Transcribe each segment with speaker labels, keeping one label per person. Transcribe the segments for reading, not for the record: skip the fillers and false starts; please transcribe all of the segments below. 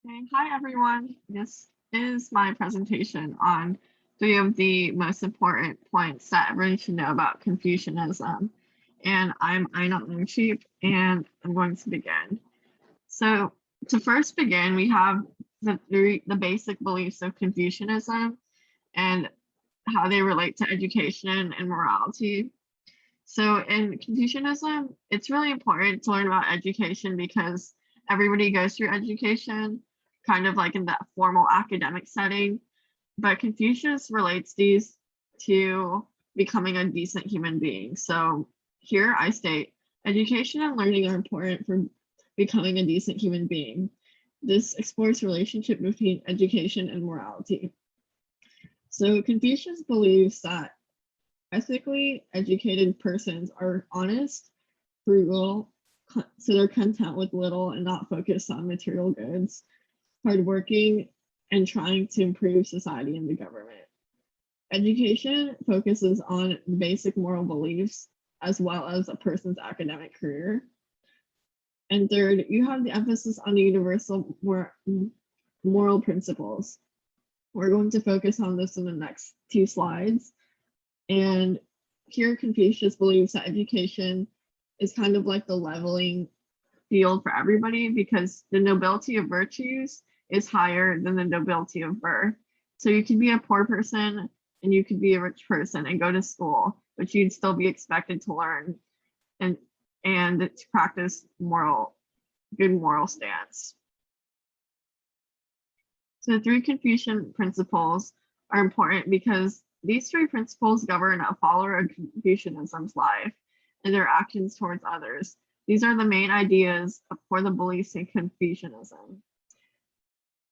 Speaker 1: Okay, hi everyone. This is my presentation on three of the most important points that everyone should know about Confucianism. And I'm Aina Longcheap, and I'm going to begin. So to first begin, we have the basic beliefs of Confucianism and how they relate to education and morality. So in Confucianism, it's really important to learn about education because everybody goes through education, kind of like in that formal academic setting. But Confucius relates these to becoming a decent human being. So here I state education and learning are important for becoming a decent human being. This explores relationship between education and morality. So Confucius believes that ethically educated persons are honest, frugal, so they're content with little and not focused on material goods, hardworking, and trying to improve society and the government. Education focuses on basic moral beliefs as well as a person's academic career. And third, you have the emphasis on the universal moral principles. We're going to focus on this in the next two slides. And here Confucius believes that education is kind of like the leveling field for everybody because the nobility of virtues is higher than the nobility of birth. So you could be a poor person and you could be a rich person and go to school, but you'd still be expected to learn and to practice good moral stance. So the three Confucian principles are important because these three principles govern a follower of Confucianism's life and their actions towards others. These are the main ideas for the beliefs in Confucianism.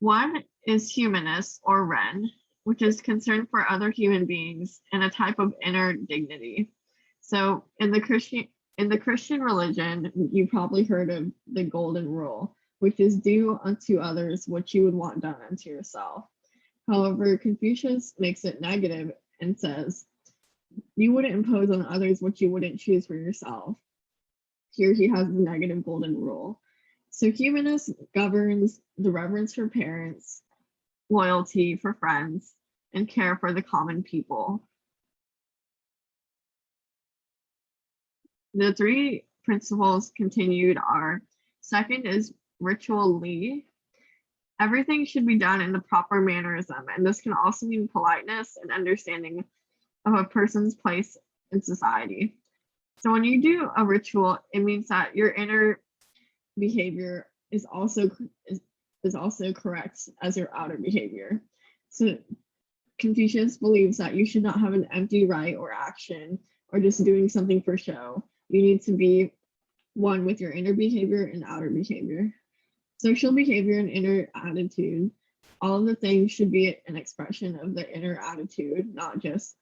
Speaker 1: One is humanist or Ren, which is concern for other human beings and a type of inner dignity. So in the Christian religion, you probably heard of the golden rule, which is do unto others what you would want done unto yourself. However, Confucius makes it negative and says, you wouldn't impose on others what you wouldn't choose for yourself. Here he has the negative golden rule. So humanist governs the reverence for parents, loyalty for friends, and care for the common people. The three principles continued are second is ritual li. Everything should be done in the proper mannerism, and this can also mean politeness and understanding of a person's place in society. So when you do a ritual, it means that your inner behavior is also correct as your outer behavior. So Confucius believes that you should not have an empty right or action or just doing something for show. You need to be one with your inner behavior and outer behavior. Social behavior and inner attitude, all of the things should be an expression of the inner attitude, not just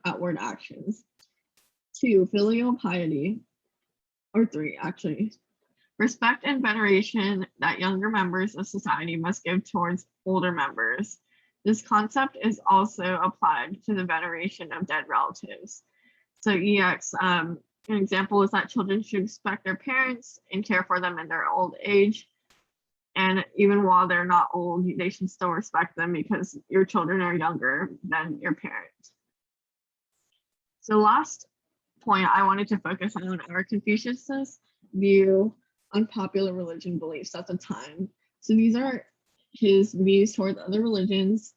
Speaker 1: outward actions. Two, filial piety, or three, actually. Respect and veneration that younger members of society must give towards older members. This concept is also applied to the veneration of dead relatives. So an example is that children should respect their parents and care for them in their old age. And even while they're not old, they should still respect them because your children are younger than your parents. So last point I wanted to focus on are Confucius's view on popular religion beliefs at the time. So these are his views towards other religions,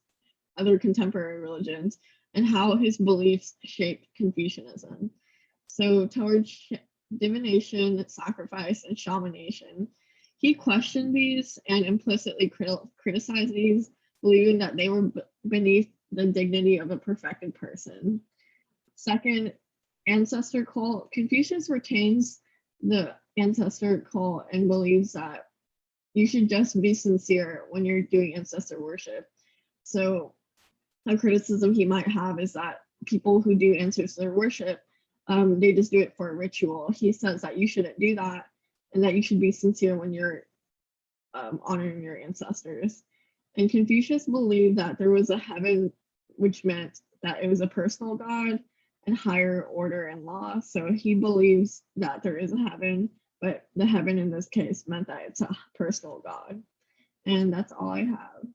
Speaker 1: other contemporary religions, and how his beliefs shaped Confucianism. So towards divination, sacrifice, and shamanation, he questioned these and implicitly criticized these, believing that they were beneath the dignity of a perfected person. Second, ancestor cult. Confucius retains the ancestor cult and believes that you should just be sincere when you're doing ancestor worship. So a criticism he might have is that people who do ancestor worship, they just do it for a ritual. He says that you shouldn't do that and that you should be sincere when you're honoring your ancestors. And Confucius believed that there was a heaven, which meant that it was a personal God and higher order and law. So he believes that there is a heaven, but the heaven in this case meant that it's a personal God. And that's all I have.